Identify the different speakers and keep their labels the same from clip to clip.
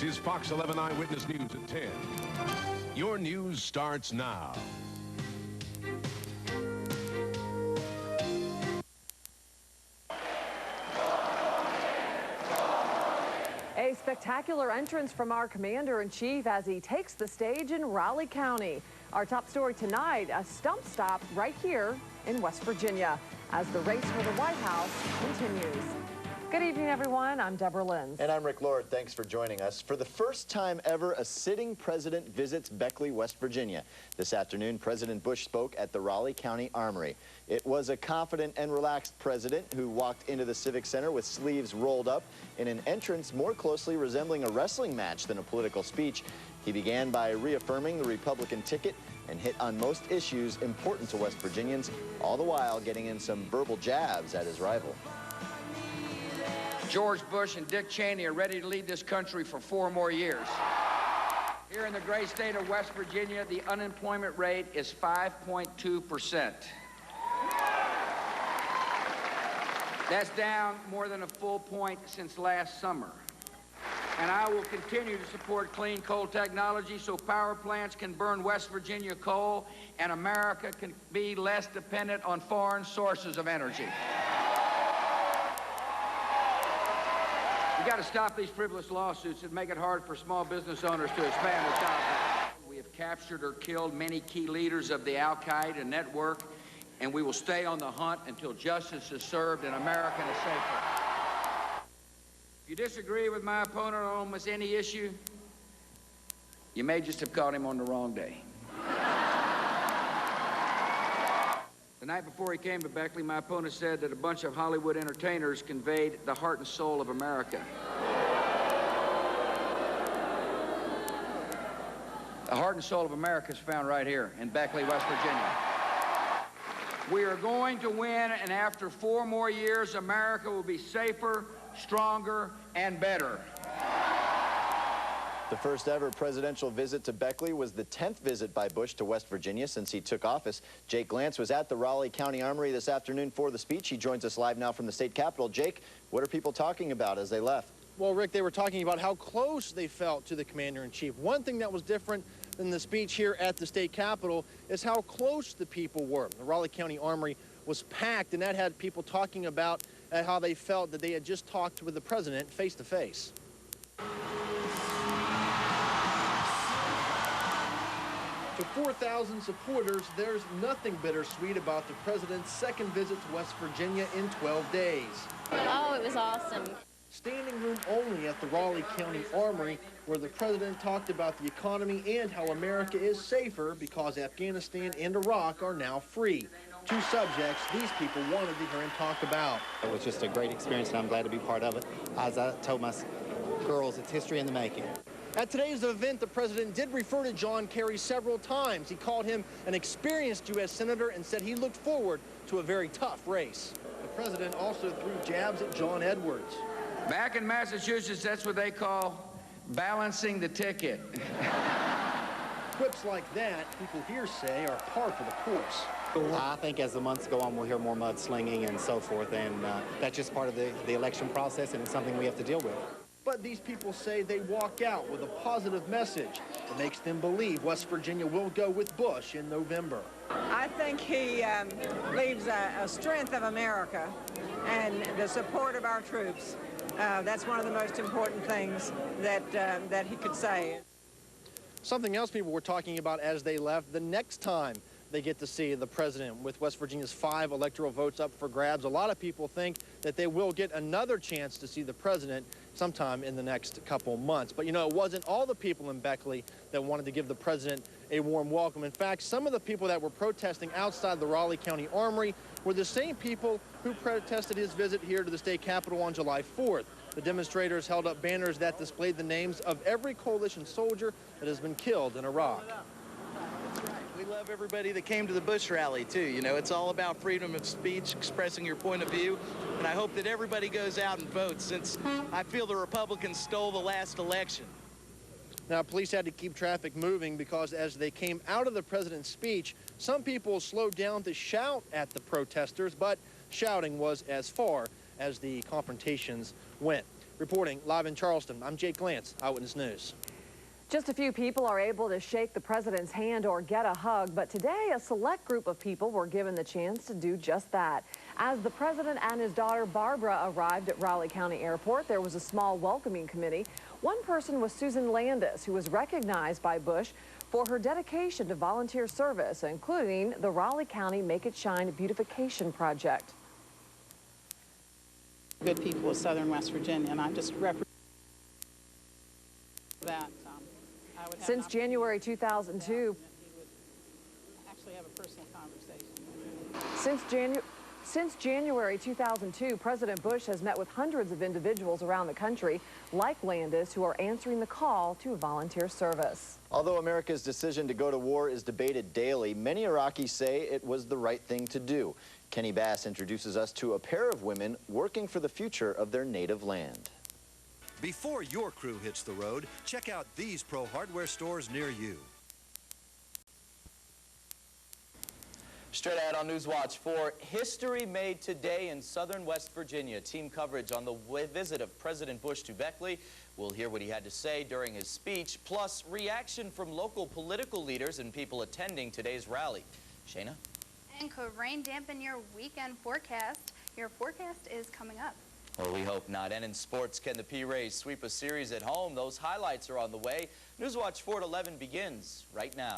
Speaker 1: This is Fox 11 Eyewitness News at 10. Your news starts now.
Speaker 2: A spectacular entrance from our commander-in-chief as he takes the stage in Raleigh County. Our top story tonight, a stump stop right here in West Virginia as the race for the White House continues. Good evening, everyone. I'm Deborah Lenz.
Speaker 3: And I'm Rick Lord. Thanks for joining us. For the first time ever, a sitting president visits Beckley, West Virginia. This afternoon, President Bush spoke at the Raleigh County Armory. It was a confident and relaxed president who walked into the Civic Center with sleeves rolled up in an entrance more closely resembling a wrestling match than a political speech. He began by reaffirming the Republican ticket and hit on most issues important to West Virginians, all the while getting in some verbal jabs at his rival.
Speaker 4: George Bush and Dick Cheney are ready to lead this country for 4 more years. Here in the great state of West Virginia, the unemployment rate is 5.2%. That's down more than a full point since last summer. And I will continue to support clean coal technology so power plants can burn West Virginia coal and America can be less dependent on foreign sources of energy. We got to stop these frivolous lawsuits that make it hard for small business owners to expand their jobs. We have captured or killed many key leaders of the Al-Qaeda network, and we will stay on the hunt until justice is served and America is safer. If you disagree with my opponent on almost any issue, you may just have caught him on the wrong day. The night before he came to Beckley, my opponent said that a bunch of Hollywood entertainers conveyed the heart and soul of America. The heart and soul of America is found right here in Beckley, West Virginia. We are going to win, and after 4 more years, America will be safer, stronger, and better.
Speaker 3: The first ever presidential visit to Beckley was the 10th visit by Bush to West Virginia since he took office. Jake Glantz was at the Raleigh County Armory this afternoon for the speech. He joins us live now from the state capitol. Jake, what are people talking about as they left?
Speaker 5: Well, Rick, they were talking about how close they felt to the commander-in-chief. One thing that was different than the speech here at the state capitol is how close the people were. The Raleigh County Armory was packed, and that had people talking about how they felt that they had just talked with the president face-to-face. To 4,000 supporters, there's nothing bittersweet about the president's second visit to West Virginia in 12 days.
Speaker 6: Oh, it was awesome.
Speaker 5: Standing room only at the Raleigh County Armory, where the president talked about the economy and how America is safer because Afghanistan and Iraq are now free. 2 subjects these people wanted to hear him talk about.
Speaker 7: It was just a great experience, and I'm glad to be part of it. As I told my girls, it's history in the making.
Speaker 5: At today's event, the president did refer to John Kerry several times. He called him an experienced U.S. senator and said he looked forward to a very tough race. The president also threw jabs at John Edwards.
Speaker 4: Back in Massachusetts, that's what they call balancing the ticket.
Speaker 5: Quips like that, people here say, are par for the course.
Speaker 7: I think as the months go on, we'll hear more mudslinging and so forth, and that's just part of the election process, and it's something we have to deal with.
Speaker 5: But these people say they walk out with a positive message that makes them believe West Virginia will go with Bush in November.
Speaker 8: I think he leaves a strength of America and the support of our troops. That's one of the most important things that he could say.
Speaker 5: Something else people were talking about as they left, the next time they get to see the president with West Virginia's 5 electoral votes up for grabs. A lot of people think that they will get another chance to see the president sometime in the next couple months. But, you know, it wasn't all the people in Beckley that wanted to give the president a warm welcome. In fact, some of the people that were protesting outside the Raleigh County Armory were the same people who protested his visit here to the state capitol on July 4th. The demonstrators held up banners that displayed the names of every coalition soldier that has been killed in Iraq.
Speaker 9: We love everybody that came to the Bush rally, too. You know, it's all about freedom of speech, expressing your point of view, and I hope that everybody goes out and votes, since I feel the Republicans stole the last election.
Speaker 5: Now, police had to keep traffic moving because as they came out of the president's speech, some people slowed down to shout at the protesters, but shouting was as far as the confrontations went. Reporting live in Charleston, I'm Jake Lance, Eyewitness News.
Speaker 2: Just a few people are able to shake the president's hand or get a hug, but today a select group of people were given the chance to do just that. As the president and his daughter Barbara arrived at Raleigh County Airport, there was a small welcoming committee. One person was Susan Landis, who was recognized by Bush for her dedication to volunteer service, including the Raleigh County Make It Shine Beautification Project.
Speaker 10: Good people of southern West Virginia, and I just represent that.
Speaker 2: Since January 2002,
Speaker 10: actually have a personal conversation.
Speaker 2: Since January 2002, President Bush has met with hundreds of individuals around the country, like Landis, who are answering the call to volunteer service.
Speaker 3: Although America's decision to go to war is debated daily, many Iraqis say it was the right thing to do. Kenny Bass introduces us to a pair of women working for the future of their native land.
Speaker 11: Before your crew hits the road, check out these Pro Hardware stores near you.
Speaker 12: Straight ahead on Newswatch 4, history made today in southern West Virginia. Team coverage on the visit of President Bush to Beckley. We'll hear what he had to say during his speech, plus reaction from local political leaders and people attending today's rally. Shayna?
Speaker 13: And could rain dampen your weekend forecast? Your forecast is coming up.
Speaker 12: Well, we hope not. And in sports, can the P-Rays sweep a series at home? Those highlights are on the way. Newswatch 4 at 11 begins right now.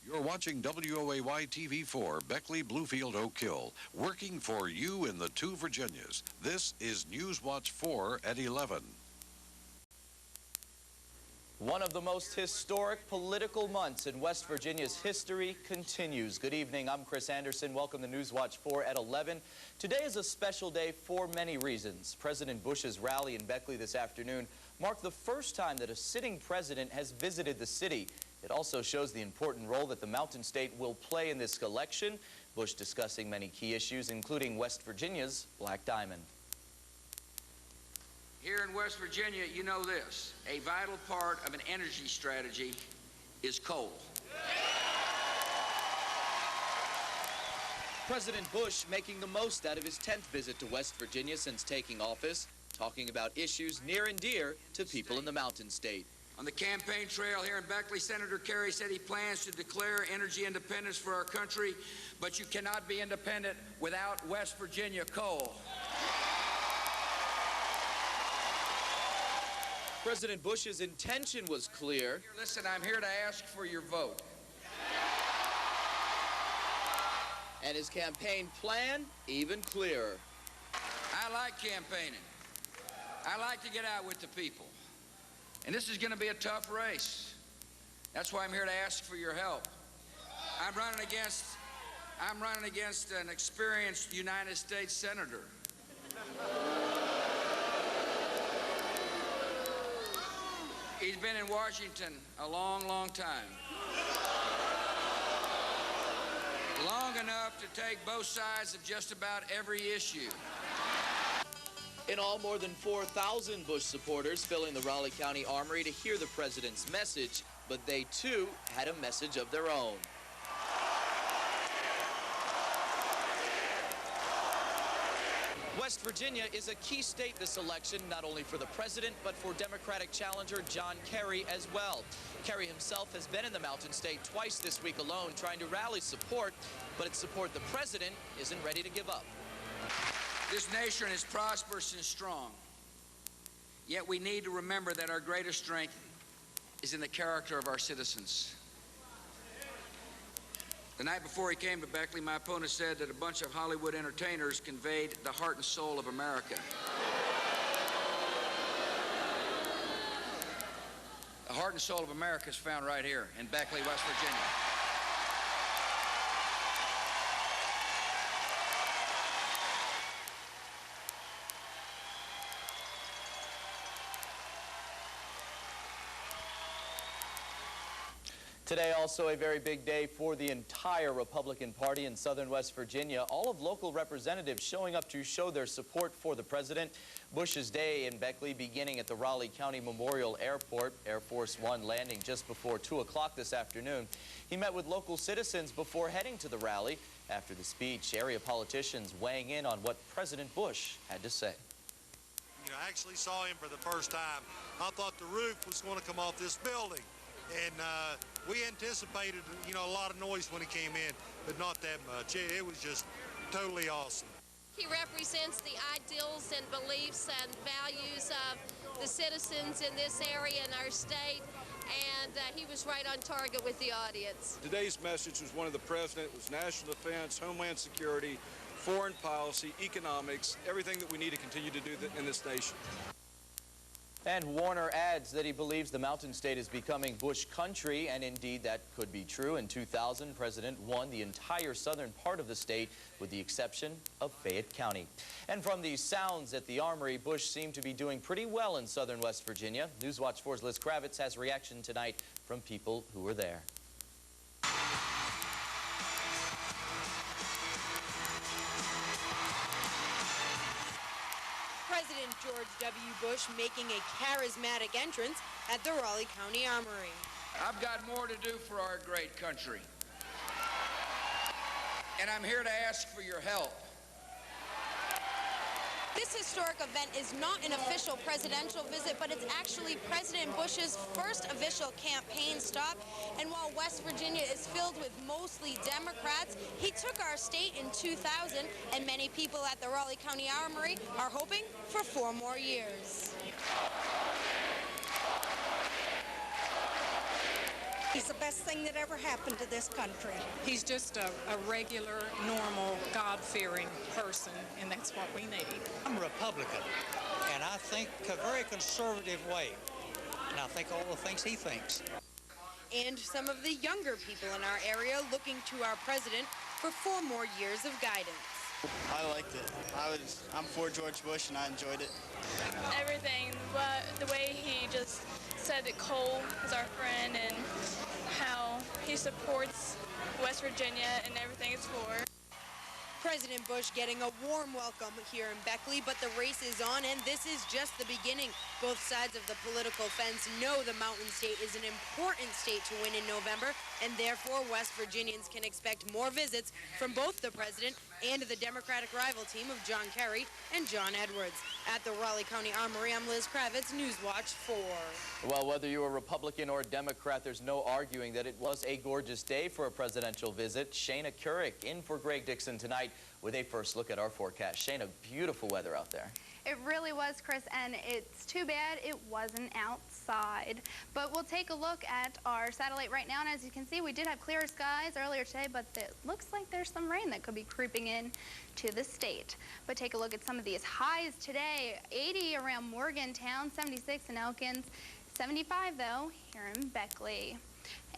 Speaker 1: You're watching WOAY TV4, Beckley, Bluefield, Oak Hill, working for you in the two Virginias. This is Newswatch 4 at 11.
Speaker 12: One of the most historic political months in West Virginia's history continues. Good evening, I'm Chris Anderson. Welcome to Newswatch 4 at 11. Today is a special day for many reasons. President Bush's rally in Beckley this afternoon marked the first time that a sitting president has visited the city. It also shows the important role that the Mountain State will play in this election. Bush discussing many key issues, including West Virginia's Black Diamond.
Speaker 4: Here in West Virginia, you know this, a vital part of an energy strategy is coal.
Speaker 12: President Bush making the most out of his 10th visit to West Virginia since taking office, talking about issues near and dear to people in the Mountain State.
Speaker 4: On the campaign trail here in Beckley, Senator Kerry said he plans to declare energy independence for our country, but you cannot be independent without West Virginia coal.
Speaker 12: President Bush's intention was clear.
Speaker 4: Listen, I'm here to ask for your vote.
Speaker 12: And his campaign plan even clearer.
Speaker 4: I like campaigning. I like to get out with the people. And this is going to be a tough race. That's why I'm here to ask for your help. I'm running against an experienced United States Senator. He's been in Washington a long, long time. Long enough to take both sides of just about every issue.
Speaker 12: In all, more than 4,000 Bush supporters filling the Raleigh County Armory to hear the president's message, but they too had a message of their own. West Virginia is a key state this election, not only for the president, but for Democratic challenger John Kerry as well. Kerry himself has been in the Mountain State twice this week alone, trying to rally support, but it's support the president isn't ready to give up.
Speaker 4: This nation is prosperous and strong, yet we need to remember that our greatest strength is in the character of our citizens. The night before he came to Beckley, my opponent said that a bunch of Hollywood entertainers conveyed the heart and soul of America. The heart and soul of America is found right here in Beckley, West Virginia.
Speaker 12: Today, also a very big day for the entire Republican Party in southern West Virginia. All of local representatives showing up to show their support for the president. Bush's day in Beckley beginning at the Raleigh County Memorial Airport. Air Force One landing just before 2 o'clock this afternoon. He met with local citizens before heading to the rally. After the speech, area politicians weighing in on what President Bush had to say.
Speaker 14: You know, I actually saw him for the first time. I thought the roof was going to come off this building. And we anticipated, you know, a lot of noise when he came in, but not that much. It was just totally awesome.
Speaker 15: He represents the ideals and beliefs and values of the citizens in this area and our state, and he was right on target with the audience.
Speaker 16: Today's message was one of the president, was national defense, homeland security, foreign policy, economics, everything that we need to continue to do in this nation.
Speaker 12: And Warner adds that he believes the Mountain State is becoming Bush country, and indeed that could be true. In 2000, President won the entire southern part of the state with the exception of Fayette County. And from these sounds at the Armory, Bush seemed to be doing pretty well in southern West Virginia. Newswatch 4's Liz Kravitz has reaction tonight from people who were there.
Speaker 17: President George W. Bush making a charismatic entrance at the Raleigh County Armory.
Speaker 4: I've got more to do for our great country. And I'm here to ask for your help.
Speaker 17: This historic event is not an official presidential visit, but it's actually President Bush's first official campaign stop. And while West Virginia is filled with mostly Democrats, he took our state in 2000, and many people at the Raleigh County Armory are hoping for 4 more years.
Speaker 18: He's the best thing that ever happened to this country.
Speaker 10: He's just a regular, normal, God-fearing person, and that's what we need.
Speaker 19: I'm a Republican, and I think a very conservative way, and I think all the things he thinks.
Speaker 17: And some of the younger people in our area looking to our president for 4 more years of guidance.
Speaker 20: I liked it. I'm for George Bush, and I enjoyed it.
Speaker 21: Everything, the way he just said that Cole is our friend and how he supports West Virginia and everything it's for.
Speaker 17: President Bush getting a warm welcome here in Beckley, but the race is on, and this is just the beginning. Both sides of the political fence know the Mountain State is an important state to win in November, and therefore West Virginians can expect more visits from both the president and the Democratic rival team of John Kerry and John Edwards. At the Raleigh County Armory, I'm Liz Kravitz, Newswatch 4.
Speaker 12: Well, whether you're a Republican or a Democrat, there's no arguing that it was a gorgeous day for a presidential visit. Shayna Couric in for Greg Dixon tonight with a first look at our forecast. Shayna, beautiful weather out there.
Speaker 13: It really was, Chris, and it's too bad it wasn't outside. But we'll take a look at our satellite right now, and as you can see, we did have clear skies earlier today, but it looks like there's some rain that could be creeping in to the state. But take a look at some of these highs today. 80 around Morgantown, 76 in Elkins, 75, though, here in Beckley.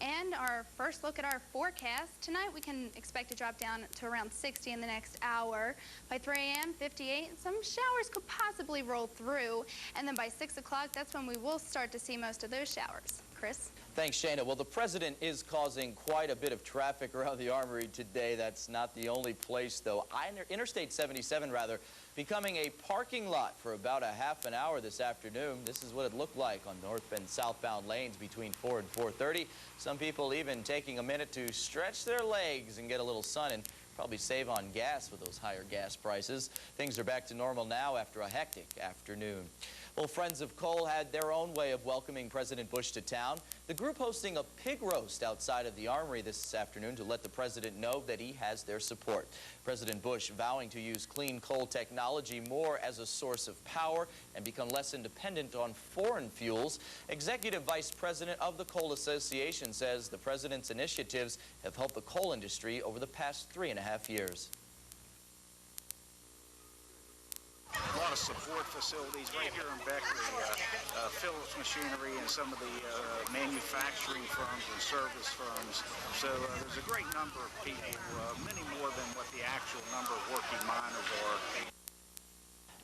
Speaker 13: And our first look at our forecast, tonight we can expect to drop down to around 60 in the next hour. By 3 a.m., 58. Some showers could possibly roll through. And then by 6 o'clock, that's when we will start to see most of those showers. Chris?
Speaker 12: Thanks, Shayna. Well, the president is causing quite a bit of traffic around the Armory today. That's not the only place, though. Interstate 77, becoming a parking lot for about a half an hour this afternoon. This is what it looked like on north and southbound lanes between 4 and 4:30. Some people even taking a minute to stretch their legs and get a little sun and probably save on gas with those higher gas prices. Things are back to normal now after a hectic afternoon. Well, Friends of Coal had their own way of welcoming President Bush to town. The group hosting a pig roast outside of the Armory this afternoon to let the president know that he has their support. President Bush vowing to use clean coal technology more as a source of power and become less independent on foreign fuels. Executive Vice President of the Coal Association says the president's initiatives have helped the coal industry over the past 3.5 years.
Speaker 22: A lot of support facilities right here in Beckley, Phillips Machinery and some of the manufacturing firms and service firms. So there's a great number of people, many more than what the actual number of working miners are.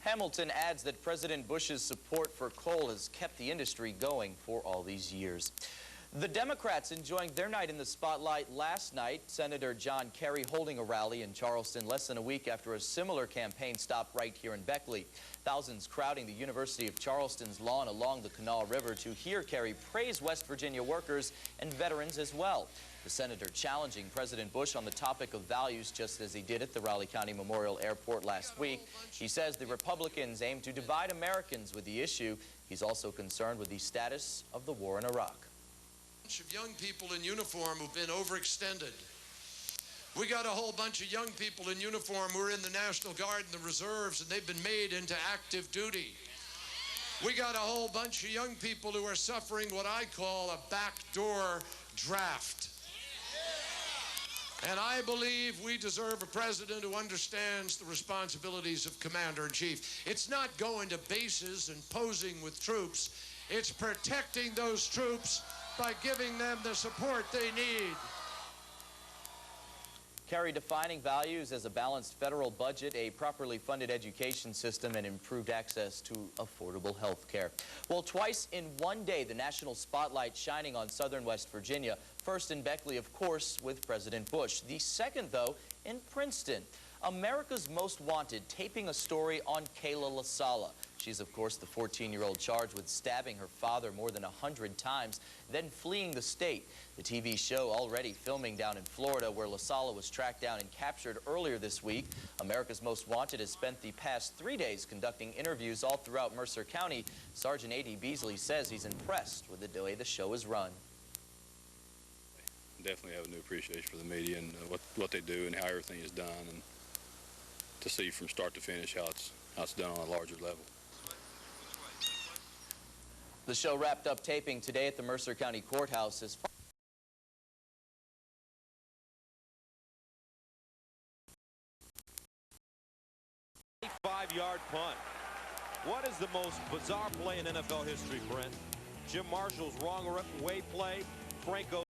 Speaker 12: Hamilton adds that President Bush's support for coal has kept the industry going for all these years. The Democrats enjoying their night in the spotlight last night. Senator John Kerry holding a rally in Charleston less than a week after a similar campaign stop right here in Beckley. Thousands crowding the University of Charleston's lawn along the Kanawha River to hear Kerry praise West Virginia workers and veterans as well. The senator challenging President Bush on the topic of values, just as he did at the Raleigh County Memorial Airport last week. He says the Republicans aim to divide Americans with the issue. He's also concerned with the status of the war in Iraq.
Speaker 6: A bunch of young people in uniform who've been overextended. We got a whole bunch of young people in uniform who are in the National Guard and the reserves, and they've been made into active duty. We got a whole bunch of young people who are suffering what I call a backdoor draft. And I believe we deserve a president who understands the responsibilities of commander-in-chief. It's not going to bases and posing with troops. It's protecting those troops by giving them the support they need.
Speaker 12: Kerry defining values as a balanced federal budget, a properly funded education system, and improved access to affordable health care. Well, twice in one day, the national spotlight shining on southern West Virginia. First in Beckley, of course, with President Bush. The second, though, in Princeton. America's Most Wanted, taping a story on Kayla LaSala. She's, of course, the 14-year-old charged with stabbing her father more than 100 times, then fleeing the state. The TV show already filming down in Florida, where LaSala was tracked down and captured earlier this week. America's Most Wanted has spent the past 3 days conducting interviews all throughout Mercer County. Sergeant A.D. Beasley says he's impressed with the way the show is run.
Speaker 7: Definitely have a new appreciation for the media and what they do and how everything is done, and to see from start to finish how it's done on a larger level.
Speaker 12: The show wrapped up taping today at the Mercer County Courthouse. As
Speaker 23: 5-yard punt. What is the most bizarre play in NFL history, Brent? Jim Marshall's wrong way play, Franco